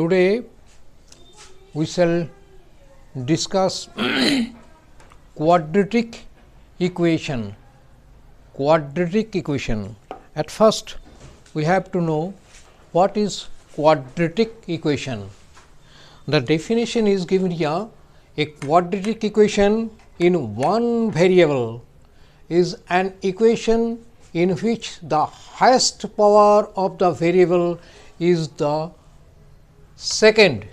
Today we shall discuss quadratic equation. Quadratic equation. At first, we have to know what is quadratic equation. The definition is given here. A quadratic equation in one variable is an equation in which the highest power of the variable is the second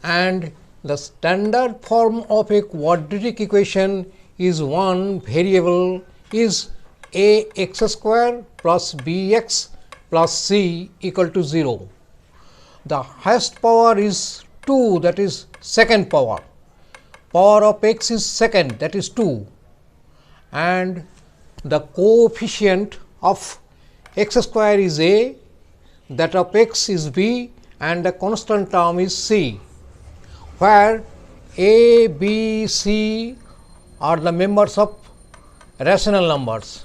and the standard form of a quadratic equation is one variable is a x square plus b x plus c equal to 0. The highest power is 2, that is second power. Power of x is second, that is 2, and the coefficient of x square is a, that of x is b, and the constant term is c, where a, b, c are the members of rational numbers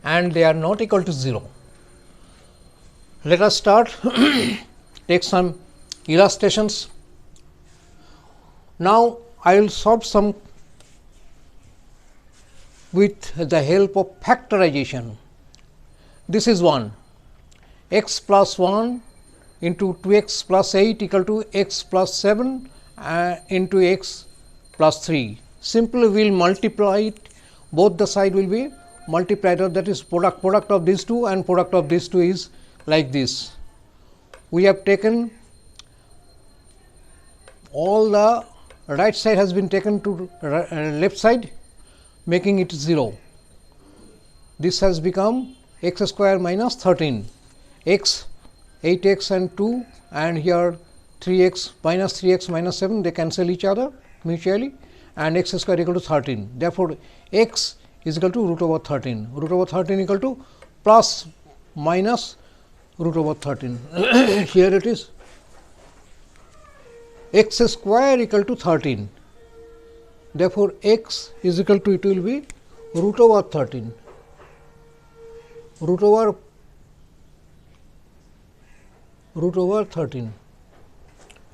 and they are not equal to 0. Let us start. Take some illustrations. Now, I will solve some with the help of factorization. This is 1, x plus 1 into 2x plus 8 equal to x plus 7 into x plus 3. Simply we will multiply it, both the side will be multiplied, that is product of these two, and product of these two is like this. We have taken all the right side has been taken to left side, making it 0. This has become x square minus 13, x 8x and 2, and here 3x minus 7, they cancel each other mutually, and x square equal to 13. Therefore, x is equal to root over 13. Root over 13 equal to plus minus root over 13. Here it is x square equal to 13. Therefore, x is equal to, it will be root over 13. Root over 13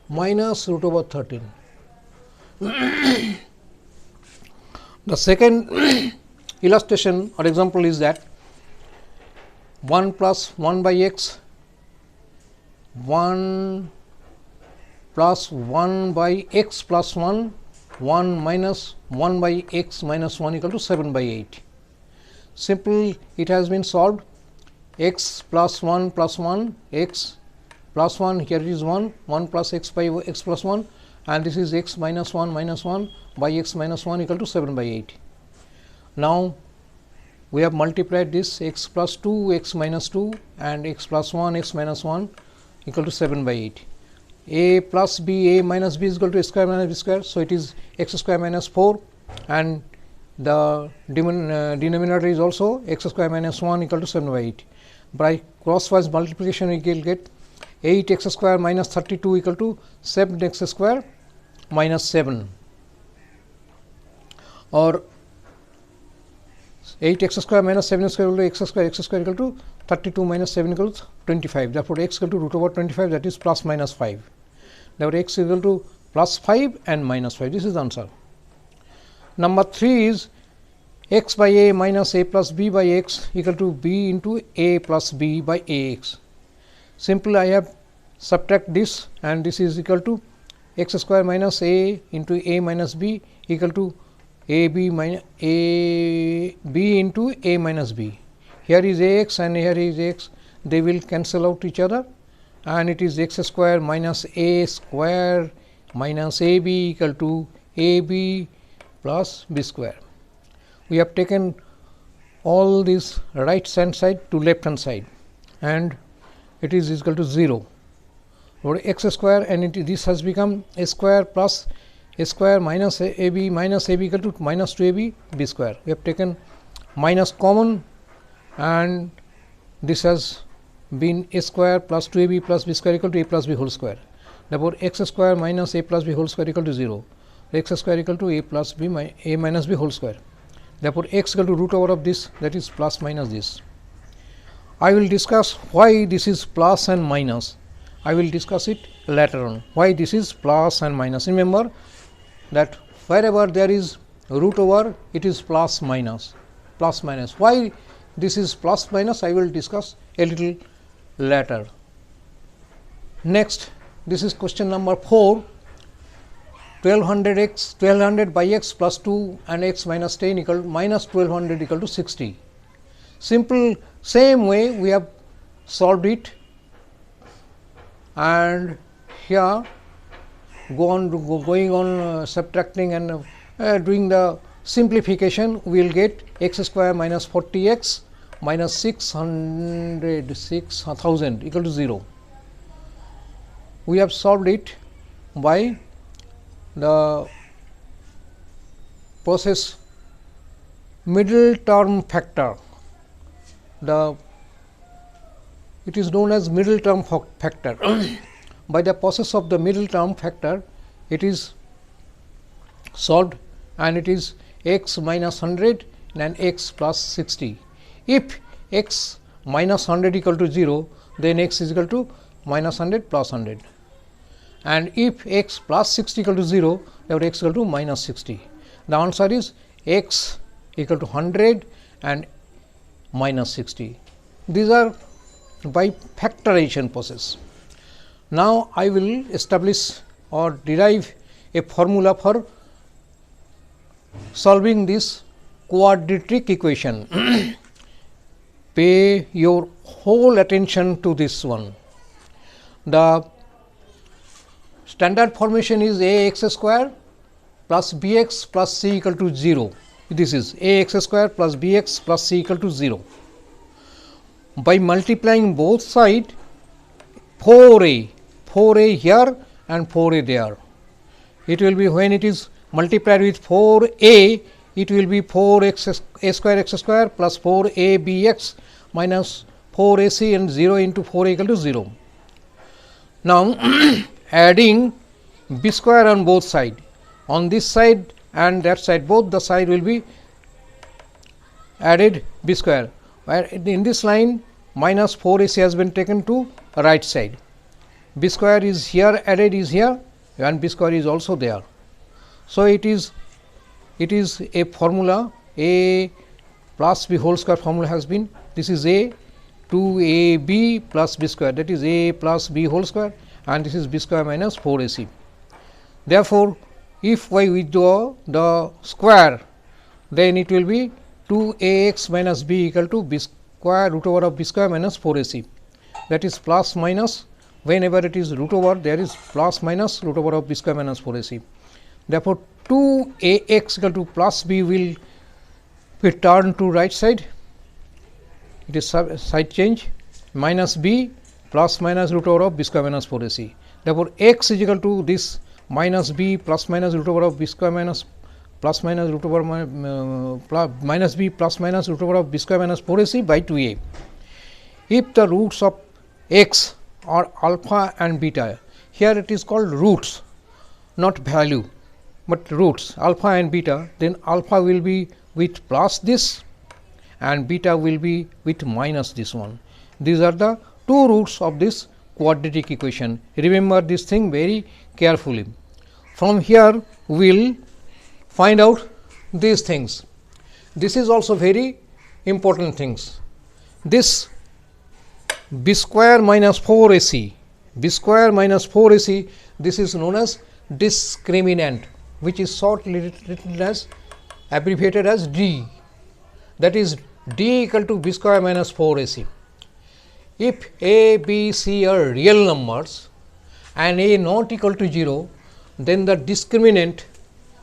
minus root over 13. The second illustration or example is that 1 plus 1 by x, 1 plus 1 by x plus 1, 1 minus 1 by x minus 1 equal to 7 by 8. Simple, it has been solved. X plus 1 plus 1, x plus 1, here is 1 plus x by x plus 1, and this is x minus 1 by x minus 1 equal to 7 by 8. Now, we have multiplied this x plus 2, x minus 2, and x plus 1, x minus 1 equal to 7 by 8. A plus b, a minus b is equal to a square minus b square. So, it is x square minus 4, and the denominator is also x square minus 1 equal to 7 by 8. By crosswise multiplication, we will get 8 x square minus 32 equal to 7 x square minus 7, or 8 x square minus 7 square equal to x square equal to 32 minus 7 equals 25. Therefore, x equal to root over 25, that is plus minus 5. Therefore, x is equal to plus 5 and minus 5. This is the answer. Number 3 is x by a minus a plus b by x equal to b into a plus b by ax. Simply, I have subtract this, and this is equal to x square minus a into a minus b equal to a b minus a b into a minus b. Here is ax and here is x, they will cancel out each other, and it is x square minus a square minus ab equal to ab plus b square. We have taken all this right hand side to left hand side, and it is equal to 0, or x square, and this has become a square plus a square minus ab equal to minus 2ab b square. We have taken minus common, and this has been a square plus 2ab plus b square equal to a plus b whole square. Therefore, x square minus a plus b whole square equal to 0. X square equal to a plus b a minus b whole square. Therefore, x equal to root over of this, that is plus minus this. I will discuss why this is plus and minus. I will discuss it later on, why this is plus and minus. Remember that wherever there is root over, it is plus minus, plus minus. Why this is plus minus, I will discuss a little later. Next, this is question number 4. 1200 by x plus 2 and x minus 10 equal minus 1200 equal to 60. Simple, same way we have solved it, and here going on subtracting and doing the simplification, we will get x square minus 40x minus 600,000 equal to 0. We have solved it by the process middle term factor. It is known as middle term factor. By the process of the middle term factor, it is solved, and it is x minus 100 and x plus 60. If x minus 100 equal to 0, then x is equal to minus 100 plus 100. And if x plus 60 equal to 0, then x equal to minus 60. The answer is x equal to 100 and minus 60. These are by factorization process. Now, I will establish or derive a formula for solving this quadratic equation. Pay your whole attention to this one. The standard formation is a x square plus b x plus c equal to 0. This is a x square plus b x plus c equal to 0. By multiplying both sides, 4a here and 4a there. It will be, when it is multiplied with 4a, it will be 4x a square x square plus 4a bx minus 4ac and 0 into 4 equal to 0. Now, adding b square on both sides, on this side and that side, both the side will be added b square, where in this line minus 4ac has been taken to right side. B square is here, added is here, and b square is also there. So, it is a formula, a plus b whole square formula has been, this is a 2ab plus b square, that is a plus b whole square, and this is b square minus 4ac. Therefore, if I withdraw the square, then it will be 2ax minus b equal to b square root over of b square minus 4ac, that is plus minus, whenever it is root over, there is plus minus root over of b square minus 4ac. Therefore, 2ax equal to plus b will be turned to right side, it is side change, minus b plus minus root over of b square minus 4ac. Therefore, x is equal to this minus b plus minus root over of b square minus plus minus root over minus b plus minus root over of b square minus 4ac by 2a. If the roots of x are alpha and beta, here it is called roots, not value, but roots alpha and beta, then alpha will be with plus this and beta will be with minus this one. These are the two roots of this quadratic equation. Remember this thing very carefully. From here we will find out these things. This is also very important things. This b square minus 4ac, this is known as discriminant, which is shortly written as, abbreviated as d, that is d equal to b square minus 4ac. If a, b, c are real numbers and a not equal to 0, then the discriminant,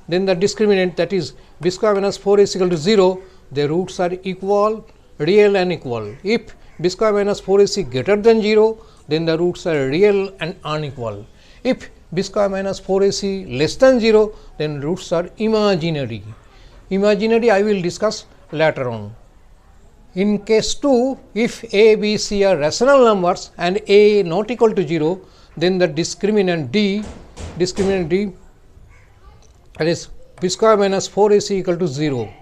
that is b square minus 4 is equal to 0, the roots are equal, real and equal. If b square minus 4 is greater than 0, then the roots are real and unequal. If b square minus 4 is less than 0, then roots are imaginary. Imaginary I will discuss later on. In case 2, if a, b, c are rational numbers and a not equal to 0, then the discriminant d, that is b square minus 4ac equal to 0.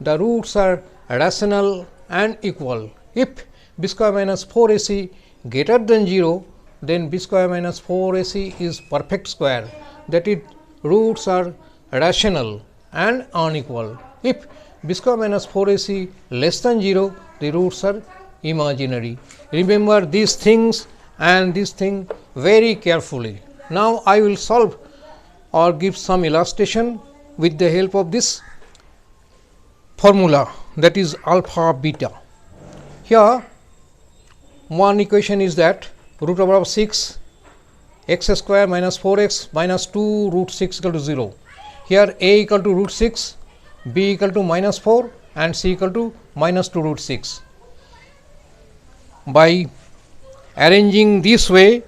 The roots are rational and equal. If b square minus 4ac greater than 0, then b square minus 4ac is perfect square, that is roots are rational and unequal. If b square minus 4ac less than 0, the roots are imaginary. Remember these things and this thing very carefully. Now I will solve or give some illustration with the help of this formula, that is alpha beta. Here one equation is that root over of 6 x square minus 4x minus 2 root 6 equal to 0. Here a equal to root 6, b equal to minus 4 and c equal to minus 2 root 6. By arranging this way,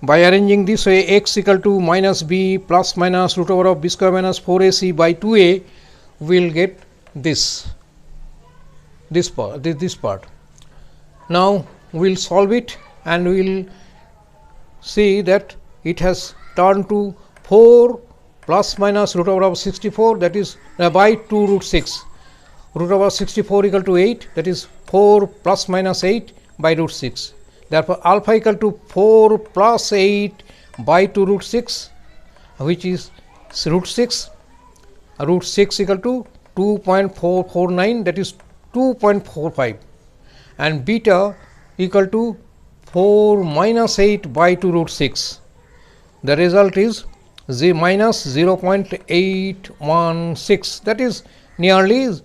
x equal to minus b plus minus root over of b square minus 4ac by 2a, we will get this part. Now we will solve it and we will see that it has turned to 4 plus minus root over of 64, that is by 2 root 6. Root over 64 equal to 8, that is 4 plus minus 8 by root 6. Therefore alpha equal to 4 plus 8 by 2 root 6, which is root 6. Root 6 equal to 2.449, that is 2.45, and beta equal to 4 minus 8 by 2 root 6. The result is minus 0.816, that is nearly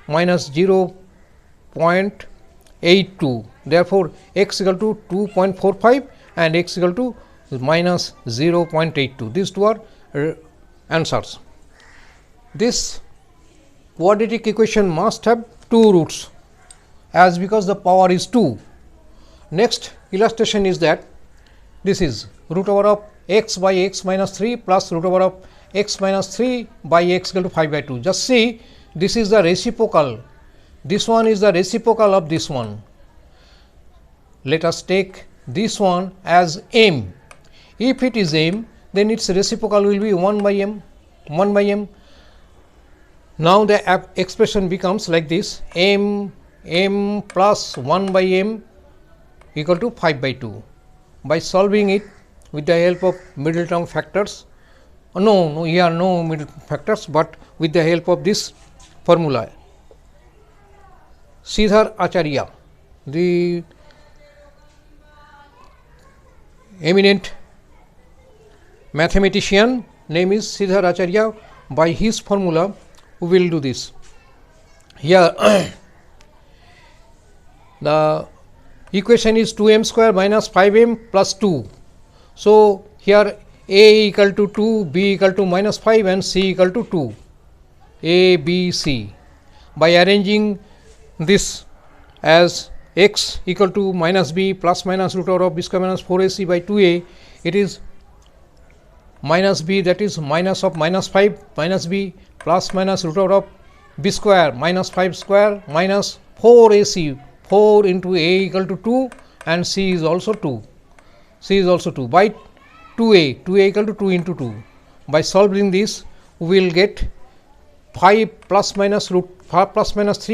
minus 0.82. Therefore x equal to 2.45 and x equal to minus 0.82. These two are answers. This quadratic equation must have two roots, as because the power is 2. Next illustration is that this is root over of x by x minus 3 plus root over of x minus 3 by x equal to 5 by 2. Just see, this is the reciprocal. This one is the reciprocal of this one. Let us take this one as m. If it is m, then its reciprocal will be 1 by m. Now the expression becomes like this: m plus 1 by m equal to 5 by 2. By solving it with the help of middle term factors, no, here are no middle factors, but with the help of this formula, Sridhar Acharya, the eminent mathematician, name is Sridhar Acharya, by his formula we will do this. Here the equation is 2m square minus 5m plus 2. So here a equal to 2, b equal to minus 5 and c equal to 2, a, b, c. By arranging this as x equal to minus b plus minus root over of b square minus 4ac by 2a, it is minus b, that is minus of minus 5 minus b plus minus root over of b square minus 5 square minus 4ac, 4 into a equal to 2 and c is also 2, by 2a equal to 2 into 2. By solving this we will get 5 plus minus 3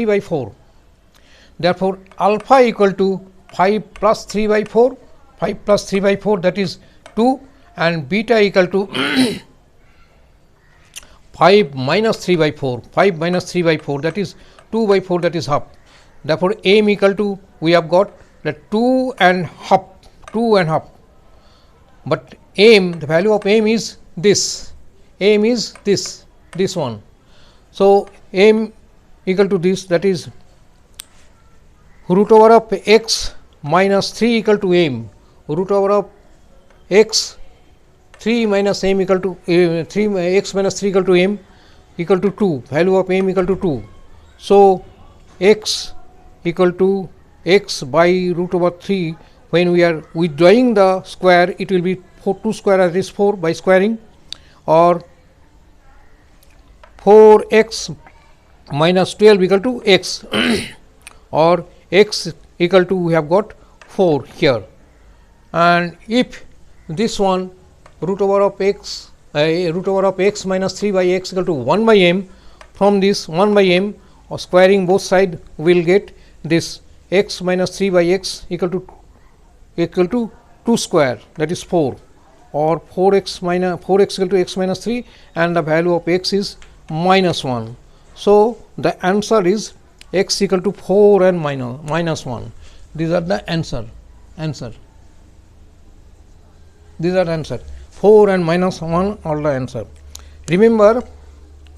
by 4. Therefore alpha equal to 5 plus 3 by 4, that is 2, and beta equal to 5 minus 3 by 4, that is 2 by 4, that is half. Therefore m equal to, we have got that 2 and half, but m, the value of m is this, this one. So m equal to this, that is root over of x minus 3 equal to m, root over of x 3 minus m equal to x minus 3 equal to m equal to 2, value of m equal to 2. So x equal to x by root over 3. When we are withdrawing the square, it will be 2 square, that is 4 by squaring, or 4x minus 12 equal to x or x equal to, we have got 4 here. And if this one root over of x minus 3 by x equal to 1 by m, from this 1 by m or squaring both sides we will get this x minus 3 by x equal to 2 square, that is 4, or 4x equal to x minus 3, and the value of x is minus 1. So the answer is x equal to 4 and minus 1. These are the answer. These are answer. 4 and minus 1 are the answer. Remember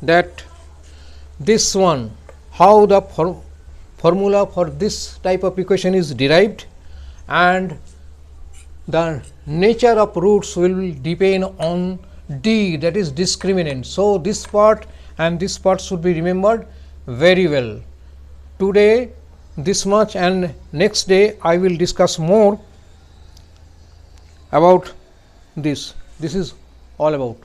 that this one, how the formula for this type of equation is derived, and the nature of roots will depend on D, that is discriminant. So this part and this part should be remembered very well. Today this much, and next day I will discuss more about this. This is all about.